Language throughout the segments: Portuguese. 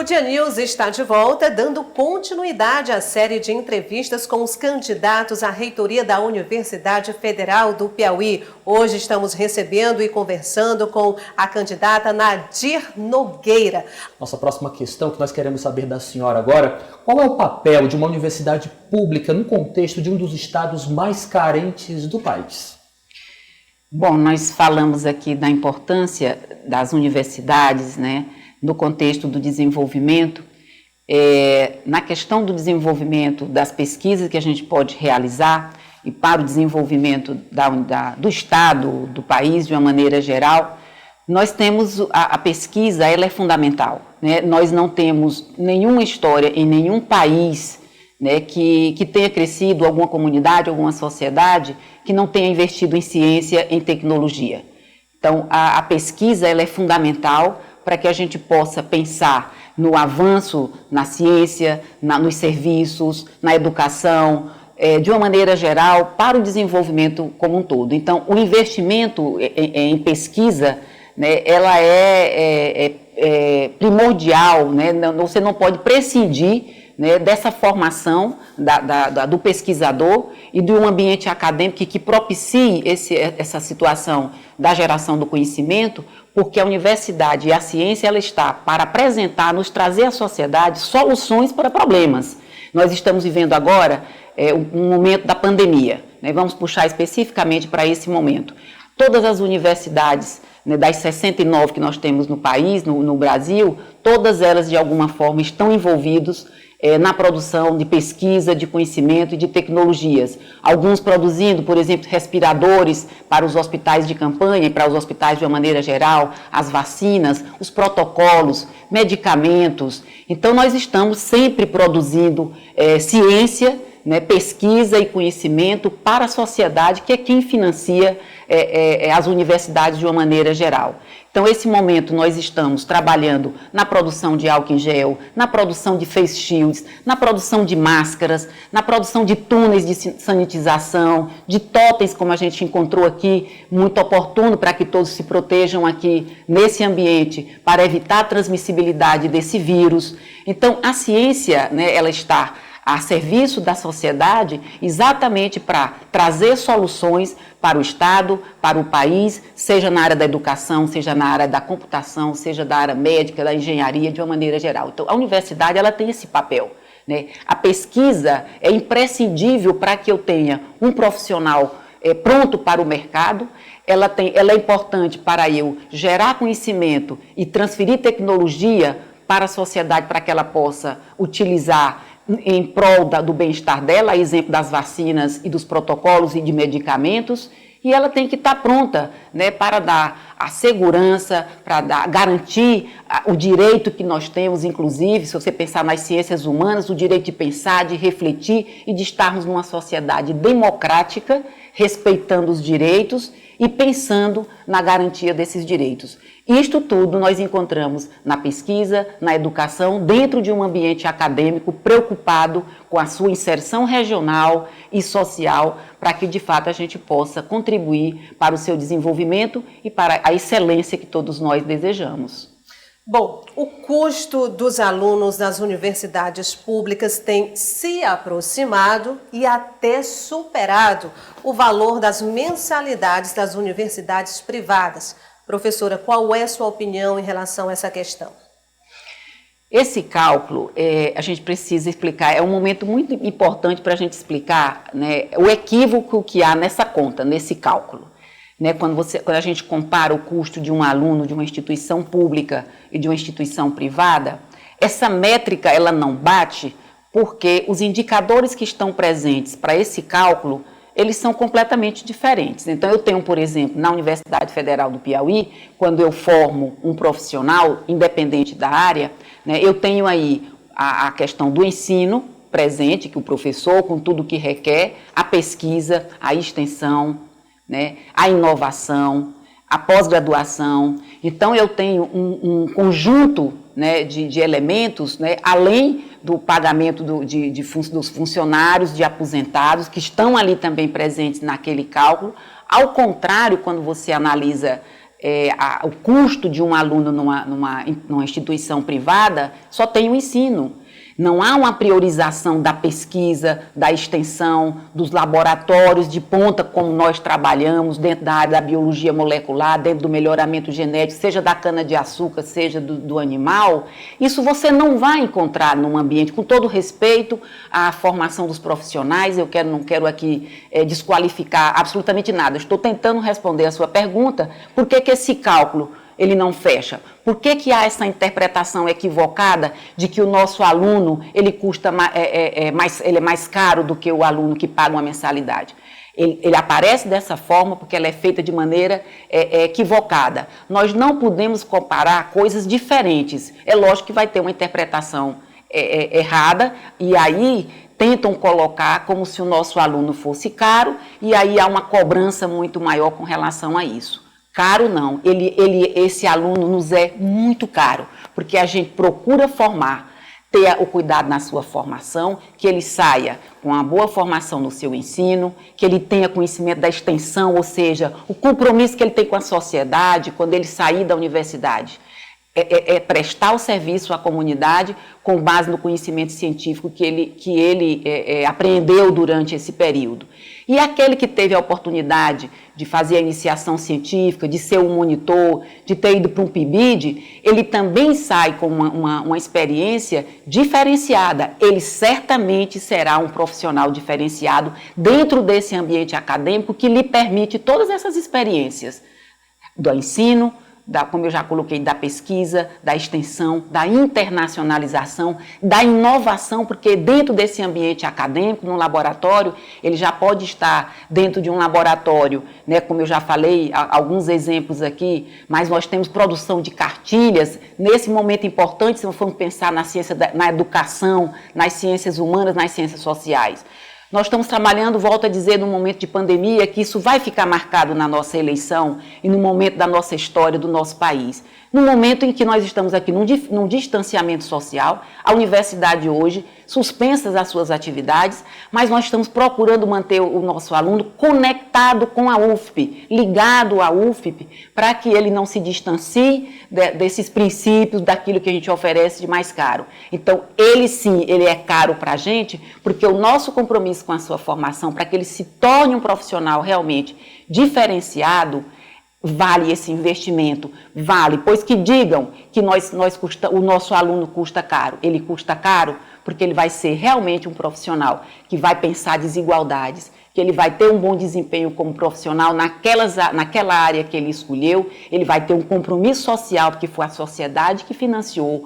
O Dia News está de volta, dando continuidade à série de entrevistas com os candidatos à reitoria da Universidade Federal do Piauí. Hoje estamos recebendo e conversando com a candidata Nadir Nogueira. Nossa próxima questão que nós queremos saber da senhora agora, qual é o papel de uma universidade pública no contexto de um dos estados mais carentes do país? Bom, nós falamos aqui da importância das universidades, né? No contexto do desenvolvimento, na questão do desenvolvimento das pesquisas que a gente pode realizar e para o desenvolvimento do Estado, do país de uma maneira geral, nós temos a pesquisa, ela é fundamental, né? Nós não temos nenhuma história em nenhum país, né, que tenha crescido, alguma comunidade, alguma sociedade que não tenha investido em ciência, em tecnologia. Então, a pesquisa ela é fundamental para que a gente possa pensar no avanço na ciência, nos serviços, na educação, de uma maneira geral, para o desenvolvimento como um todo. Então, o investimento em pesquisa, né, ela é primordial, né, você não pode prescindir, né, dessa formação do pesquisador e de um ambiente acadêmico que propicie essa situação da geração do conhecimento, porque a universidade e a ciência ela está para apresentar, nos trazer à sociedade soluções para problemas. Nós estamos vivendo agora um momento da pandemia, né, vamos puxar especificamente para esse momento. Todas as universidades, né, das 69 que nós temos no país, no Brasil, todas elas de alguma forma estão envolvidas na produção de pesquisa, de conhecimento e de tecnologias. Alguns produzindo, por exemplo, respiradores para os hospitais de campanha e para os hospitais de uma maneira geral, as vacinas, os protocolos, medicamentos. Então, nós estamos sempre produzindo ciência, né, pesquisa e conhecimento para a sociedade, que é quem financia as universidades de uma maneira geral. Então, esse momento nós estamos trabalhando na produção de álcool em gel, na produção de face shields, na produção de máscaras, na produção de túneis de sanitização, de totens, como a gente encontrou aqui, muito oportuno para que todos se protejam aqui nesse ambiente, para evitar a transmissibilidade desse vírus. Então, a ciência, né, ela está a serviço da sociedade exatamente para trazer soluções para o Estado, para o país, seja na área da educação, seja na área da computação, seja da área médica, da engenharia, de uma maneira geral. Então, a universidade ela tem esse papel, né? A pesquisa é imprescindível para que eu tenha um profissional pronto para o mercado. Ela é importante para eu gerar conhecimento e transferir tecnologia para a sociedade, para que ela possa utilizar em prol do bem-estar dela, a exemplo das vacinas e dos protocolos e de medicamentos, e ela tem que estar pronta, né, para dar a segurança, para garantir o direito que nós temos, inclusive, se você pensar nas ciências humanas, o direito de pensar, de refletir e de estarmos numa sociedade democrática, respeitando os direitos e pensando na garantia desses direitos. Isto tudo nós encontramos na pesquisa, na educação, dentro de um ambiente acadêmico preocupado com a sua inserção regional e social, para que de fato a gente possa contribuir para o seu desenvolvimento e para a excelência que todos nós desejamos. Bom, o custo dos alunos das universidades públicas tem se aproximado e até superado o valor das mensalidades das universidades privadas. Professora, qual é a sua opinião em relação a essa questão? Esse cálculo, a gente precisa explicar, é um momento muito importante para a gente explicar, né, o equívoco que há nessa conta, nesse cálculo. Né, quando a gente compara o custo de um aluno de uma instituição pública e de uma instituição privada, essa métrica ela não bate porque os indicadores que estão presentes para esse cálculo, eles são completamente diferentes. Então, eu tenho, por exemplo, na Universidade Federal do Piauí, quando eu formo um profissional, independente da área, né, eu tenho aí a questão do ensino presente, que o professor, com tudo que requer, a pesquisa, a extensão, né, a inovação, a pós-graduação. Então, eu tenho um conjunto, né, de elementos, né, além do pagamento dos funcionários, de aposentados, que estão ali também presentes naquele cálculo. Ao contrário, quando você analisa o custo de um aluno numa instituição privada, só tem o ensino. Não há uma priorização da pesquisa, da extensão, dos laboratórios de ponta, como nós trabalhamos dentro da área da biologia molecular, dentro do melhoramento genético, seja da cana-de-açúcar, seja do animal. Isso você não vai encontrar num ambiente, com todo respeito à formação dos profissionais. Não quero aqui desqualificar absolutamente nada. Estou tentando responder a sua pergunta. Por que esse cálculo ele não fecha? Por que há essa interpretação equivocada de que o nosso aluno ele é mais caro do que o aluno que paga uma mensalidade? Ele aparece dessa forma porque ela é feita de maneira equivocada. Nós não podemos comparar coisas diferentes. É lógico que vai ter uma interpretação errada, e aí tentam colocar como se o nosso aluno fosse caro, e aí há uma cobrança muito maior com relação a isso. Caro não, esse aluno nos é muito caro, porque a gente procura formar, ter o cuidado na sua formação, que ele saia com uma boa formação no seu ensino, que ele tenha conhecimento da extensão, ou seja, o compromisso que ele tem com a sociedade quando ele sair da universidade. Prestar o serviço à comunidade com base no conhecimento científico que ele apreendeu durante esse período. E aquele que teve a oportunidade de fazer a iniciação científica, de ser um monitor, de ter ido para um PIBID, ele também sai com uma experiência diferenciada. Ele certamente será um profissional diferenciado dentro desse ambiente acadêmico que lhe permite todas essas experiências do ensino, como eu já coloquei, da pesquisa, da extensão, da internacionalização, da inovação, porque dentro desse ambiente acadêmico, no laboratório, ele já pode estar dentro de um laboratório, né, como eu já falei, alguns exemplos aqui, mas nós temos produção de cartilhas, nesse momento importante, se formos pensar na ciência, na educação, nas ciências humanas, nas ciências sociais. Nós estamos trabalhando, volto a dizer, num momento de pandemia, que isso vai ficar marcado na nossa eleição e no momento da nossa história do nosso país. No momento em que nós estamos aqui num distanciamento social, a universidade hoje, suspensas as suas atividades, mas nós estamos procurando manter o nosso aluno conectado com a UFP, ligado à UFP, para que ele não se distancie desses princípios, daquilo que a gente oferece de mais caro. Então, ele sim, ele é caro para a gente, porque o nosso compromisso com a sua formação, para que ele se torne um profissional realmente diferenciado, vale esse investimento, vale, pois que digam que o nosso aluno custa caro. Ele custa caro porque ele vai ser realmente um profissional que vai pensar desigualdades, que ele vai ter um bom desempenho como profissional naquela área que ele escolheu, ele vai ter um compromisso social, porque foi a sociedade que financiou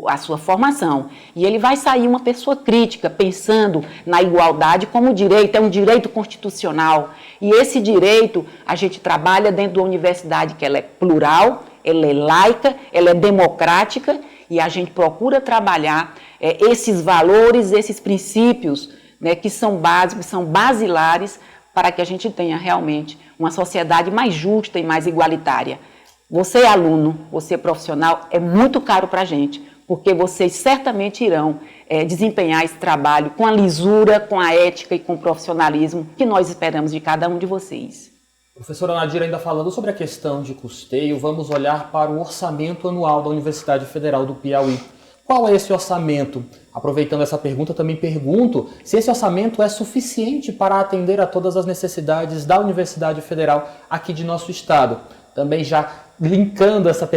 a sua formação. E ele vai sair uma pessoa crítica, pensando na igualdade como direito, é um direito constitucional. E esse direito a gente trabalha dentro da universidade, que ela é plural, ela é laica, ela é democrática, e a gente procura trabalhar esses valores, esses princípios, né, que são básicos, são basilares para que a gente tenha realmente uma sociedade mais justa e mais igualitária. Você é aluno, você é profissional, é muito caro para a gente, porque vocês certamente irão desempenhar esse trabalho com a lisura, com a ética e com o profissionalismo que nós esperamos de cada um de vocês. Professora Nadira, ainda falando sobre a questão de custeio, vamos olhar para o orçamento anual da Universidade Federal do Piauí. Qual é esse orçamento? Aproveitando essa pergunta, também pergunto se esse orçamento é suficiente para atender a todas as necessidades da Universidade Federal aqui de nosso estado. Também já linkando essa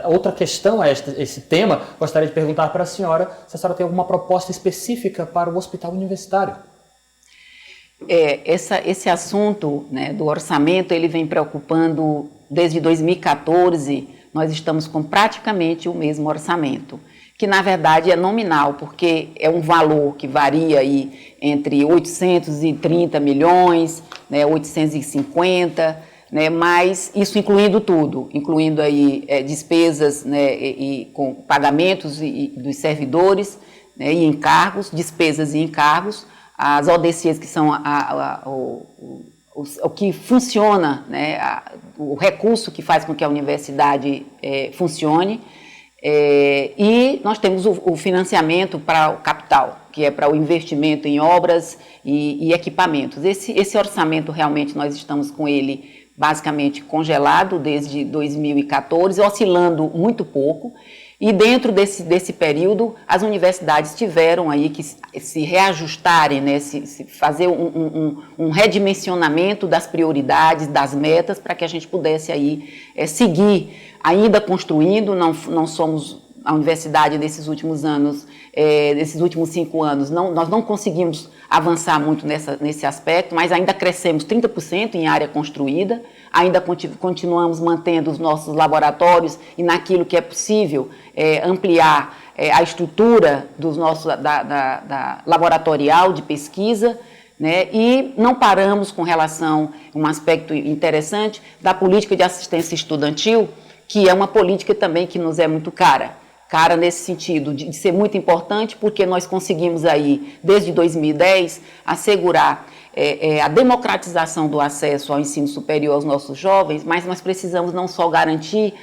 outra questão a esse tema, gostaria de perguntar para a senhora se a senhora tem alguma proposta específica para o hospital universitário. Esse assunto, né, do orçamento, ele vem preocupando desde 2014, nós estamos com praticamente o mesmo orçamento, que na verdade é nominal, porque é um valor que varia aí entre 830 milhões, né, 850, né, mas isso incluindo tudo, incluindo aí despesas, né, e com pagamentos dos servidores, né, e encargos, despesas e encargos, as ODCs, que são o que funciona, né, o recurso que faz com que a universidade funcione, e nós temos o financiamento para o capital, que é para o investimento em obras e equipamentos. Esse orçamento realmente nós estamos com ele basicamente congelado desde 2014, oscilando muito pouco. E dentro desse período, as universidades tiveram aí que se reajustarem, né, fazer um redimensionamento das prioridades, das metas, para que a gente pudesse aí seguir ainda construindo. Não somos a universidade nesses últimos anos, nesses últimos 5 anos, nós não conseguimos avançar muito nesse aspecto, mas ainda crescemos 30% em área construída, ainda continuamos mantendo os nossos laboratórios e naquilo que é possível ampliar a estrutura dos nossos, da laboratorial de pesquisa, né? E não paramos com relação a um aspecto interessante da política de assistência estudantil, que é uma política também que nos é muito cara nesse sentido de ser muito importante, porque nós conseguimos aí, desde 2010, assegurar a democratização do acesso ao ensino superior aos nossos jovens, mas nós precisamos não só garantir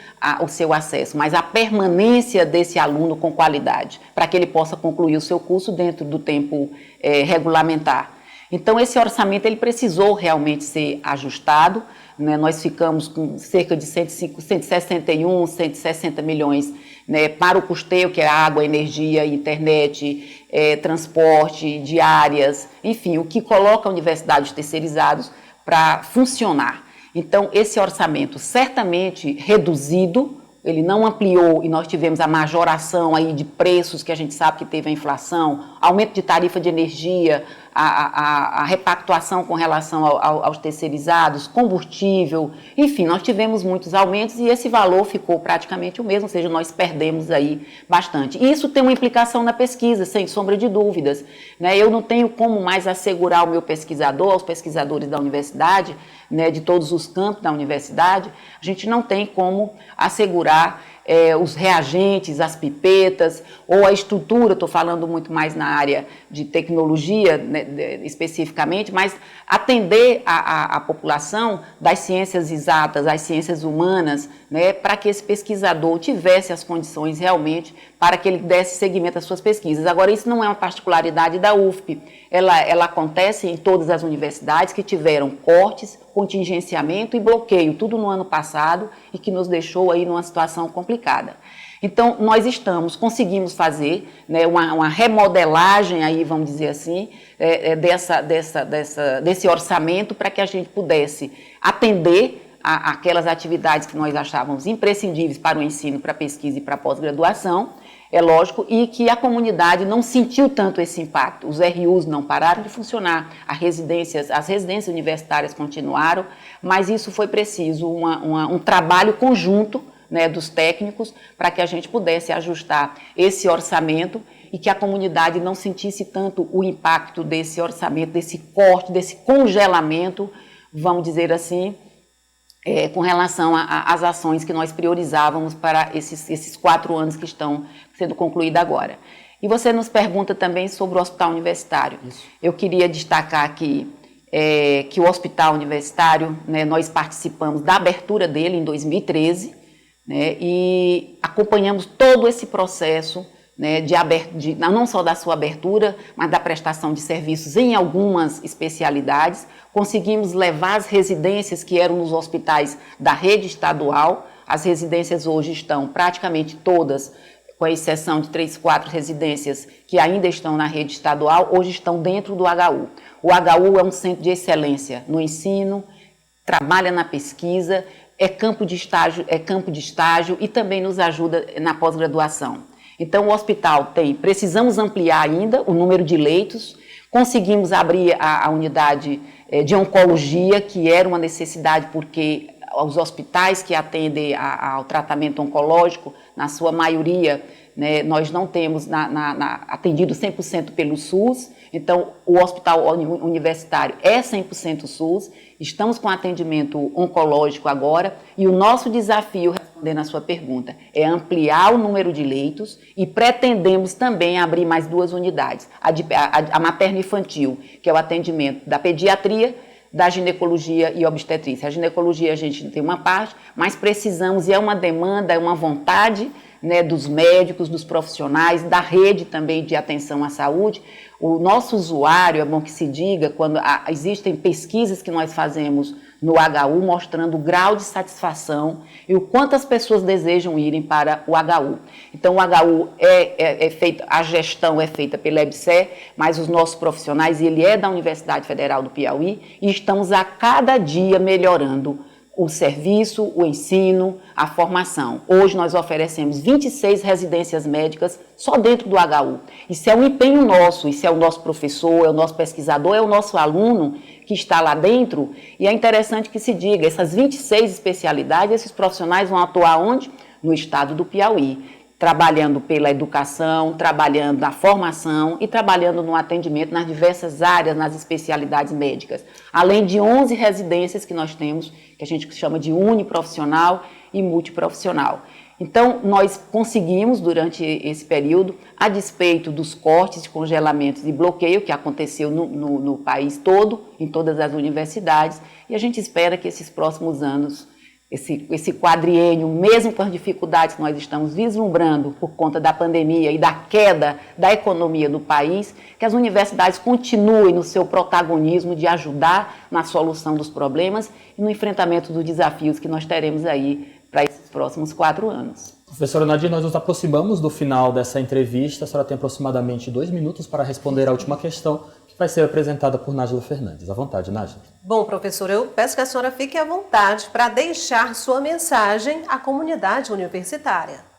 o seu acesso, mas a permanência desse aluno com qualidade, para que ele possa concluir o seu curso dentro do tempo regulamentar. Então, esse orçamento ele precisou realmente ser ajustado, né? Nós ficamos com cerca de 161, 160 milhões, né, para o custeio, que é água, energia, internet, transporte, diárias, enfim, o que coloca a universidade os terceirizados para funcionar. Então, esse orçamento certamente reduzido, ele não ampliou e nós tivemos a majoração aí de preços, que a gente sabe que teve a inflação, aumento de tarifa de energia, a repactuação com relação aos terceirizados, combustível, enfim, nós tivemos muitos aumentos e esse valor ficou praticamente o mesmo, ou seja, nós perdemos aí bastante. E isso tem uma implicação na pesquisa, sem sombra de dúvidas, né? Eu não tenho como mais assegurar ao meu pesquisador, aos pesquisadores da universidade, né, de todos os campos da universidade, a gente não tem como assegurar os reagentes, as pipetas, ou a estrutura, estou falando muito mais na área de tecnologia, né, especificamente, mas atender a população das ciências exatas, as ciências humanas, né, para que esse pesquisador tivesse as condições realmente para que ele desse seguimento às suas pesquisas. Agora, isso não é uma particularidade da UFP, ela acontece em todas as universidades que tiveram cortes, contingenciamento e bloqueio, tudo no ano passado, e que nos deixou aí numa situação complicada. Então, nós conseguimos fazer, né, uma remodelagem, aí, vamos dizer assim, desse orçamento para que a gente pudesse atender aquelas atividades que nós achávamos imprescindíveis para o ensino, para a pesquisa e para a pós-graduação, é lógico, e que a comunidade não sentiu tanto esse impacto. Os RUs não pararam de funcionar, as residências universitárias continuaram, mas isso foi preciso um trabalho conjunto, né, dos técnicos para que a gente pudesse ajustar esse orçamento e que a comunidade não sentisse tanto o impacto desse orçamento, desse corte, desse congelamento, vamos dizer assim, com relação às ações que nós priorizávamos para esses 4 anos que estão sendo concluídos agora. E você nos pergunta também sobre o hospital universitário. Isso. Eu queria destacar aqui que o hospital universitário, né, nós participamos da abertura dele em 2013, né, e acompanhamos todo esse processo, né, não só da sua abertura, mas da prestação de serviços em algumas especialidades. Conseguimos levar as residências que eram nos hospitais da rede estadual. As residências hoje estão praticamente todas, com exceção de 3, 4 residências que ainda estão na rede estadual, hoje estão dentro do HU. O HU é um centro de excelência no ensino, trabalha na pesquisa, é campo de estágio e também nos ajuda na pós-graduação. Então, o hospital precisamos ampliar ainda o número de leitos, conseguimos abrir a unidade de oncologia, que era uma necessidade porque os hospitais que atendem ao tratamento oncológico, na sua maioria, né, nós não temos atendido 100% pelo SUS, então o hospital universitário é 100% SUS, estamos com atendimento oncológico agora, e o nosso desafio, respondendo a sua pergunta, é ampliar o número de leitos e pretendemos também abrir mais 2 unidades, a materno-infantil, que é o atendimento da pediatria, da ginecologia e obstetrícia. A ginecologia a gente tem uma parte, mas precisamos, e é uma demanda, é uma vontade, né, dos médicos, dos profissionais, da rede também de atenção à saúde. O nosso usuário, é bom que se diga, quando existem pesquisas que nós fazemos no HU, mostrando o grau de satisfação e o quanto as pessoas desejam irem para o HU. Então, o HU é feito, a gestão é feita pela EBSER, mas os nossos profissionais, ele é da Universidade Federal do Piauí, e estamos a cada dia melhorando o serviço, o ensino, a formação. Hoje nós oferecemos 26 residências médicas só dentro do HU. Isso é um empenho nosso, isso é o nosso professor, é o nosso pesquisador, é o nosso aluno que está lá dentro. E é interessante que se diga, essas 26 especialidades, esses profissionais vão atuar onde? No estado do Piauí, trabalhando pela educação, trabalhando na formação e trabalhando no atendimento nas diversas áreas, nas especialidades médicas. Além de 11 residências que nós temos, que a gente chama de uniprofissional e multiprofissional. Então, nós conseguimos, durante esse período, a despeito dos cortes, de congelamentos e bloqueio que aconteceu no país todo, em todas as universidades, e a gente espera que esses próximos anos, esse quadriênio, mesmo com as dificuldades que nós estamos vislumbrando por conta da pandemia e da queda da economia do país, que as universidades continuem no seu protagonismo de ajudar na solução dos problemas e no enfrentamento dos desafios que nós teremos aí para esses próximos 4 anos. Professora Nadir, nós nos aproximamos do final dessa entrevista. A senhora tem aproximadamente 2 minutos para responder a última questão, que vai ser apresentada por Nájila Fernandes. À vontade, Nájila. Bom, professor, eu peço que a senhora fique à vontade para deixar sua mensagem à comunidade universitária.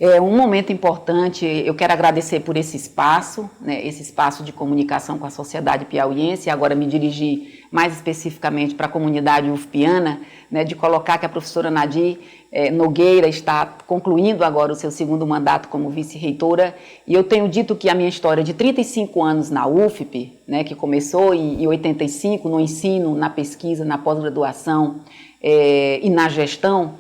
É um momento importante, eu quero agradecer por esse espaço, né, esse espaço de comunicação com a sociedade piauiense, e agora me dirigir mais especificamente para a comunidade UFPiana, né, de colocar que a professora Nadir Nogueira está concluindo agora o seu 2º mandato como vice-reitora, e eu tenho dito que a minha história de 35 anos na UFP, né, que começou em 85, no ensino, na pesquisa, na pós-graduação e na gestão,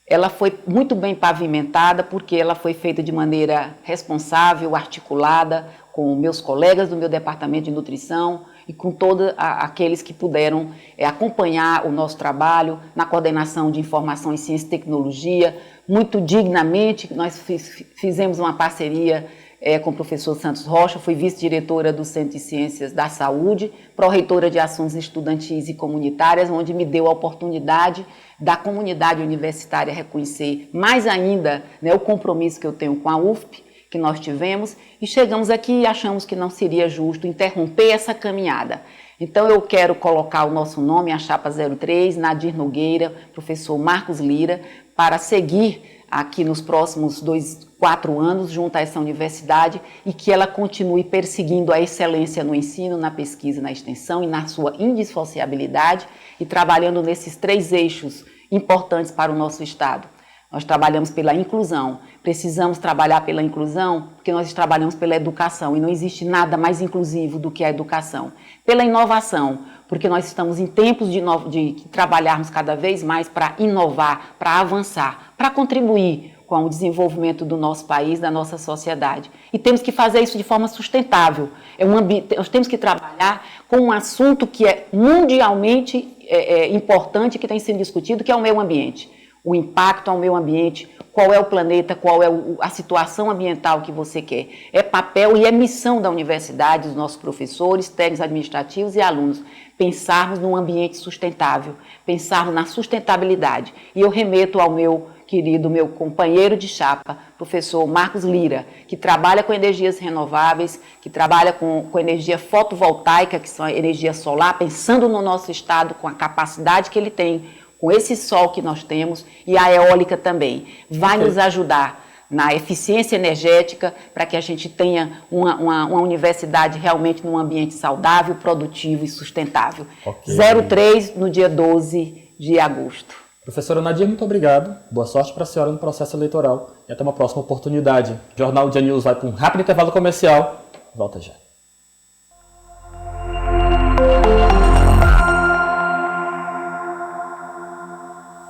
ela foi muito bem pavimentada porque ela foi feita de maneira responsável, articulada, com meus colegas do meu departamento de nutrição e com todos aqueles que puderam acompanhar o nosso trabalho na coordenação de informação em ciência e tecnologia. Muito dignamente, nós fizemos uma parceria com o professor Santos Rocha, fui vice-diretora do Centro de Ciências da Saúde, pró-reitora de Ações Estudantis e Comunitárias, onde me deu a oportunidade da comunidade universitária reconhecer mais ainda, né, o compromisso que eu tenho com a UFP, que nós tivemos, e chegamos aqui e achamos que não seria justo interromper essa caminhada. Então eu quero colocar o nosso nome, a Chapa 03, Nadir Nogueira, professor Marcos Lira, para seguir aqui nos próximos 4 anos junto a essa universidade e que ela continue perseguindo a excelência no ensino, na pesquisa, na extensão e na sua indissociabilidade e trabalhando nesses 3 eixos importantes para o nosso Estado. Nós trabalhamos pela inclusão, precisamos trabalhar pela inclusão porque nós trabalhamos pela educação e não existe nada mais inclusivo do que a educação. Pela inovação, porque nós estamos em tempos de trabalharmos cada vez mais para inovar, para avançar, para contribuir com o desenvolvimento do nosso país, da nossa sociedade. E temos que fazer isso de forma sustentável. Nós temos que trabalhar com um assunto que é mundialmente importante, que tem sido discutido, que é o meio ambiente. O impacto ao meio ambiente, qual é o planeta, qual é a situação ambiental que você quer. É papel e é missão da universidade, dos nossos professores, técnicos administrativos e alunos, pensarmos num ambiente sustentável, pensarmos na sustentabilidade. E eu remeto ao meu querido, meu companheiro de chapa, professor Marcos Lira, que trabalha com energias renováveis, que trabalha com energia fotovoltaica, que são a energia solar, pensando no nosso estado, com a capacidade que ele tem, com esse sol que nós temos, e a eólica também. Vai nos ajudar na eficiência energética para que a gente tenha uma universidade realmente num ambiente saudável, produtivo e sustentável. 03 no dia 12 de agosto. Professora Nadir, muito obrigado. Boa sorte para a senhora no processo eleitoral e até uma próxima oportunidade. O Jornal Dia News vai para um rápido intervalo comercial. Volta já.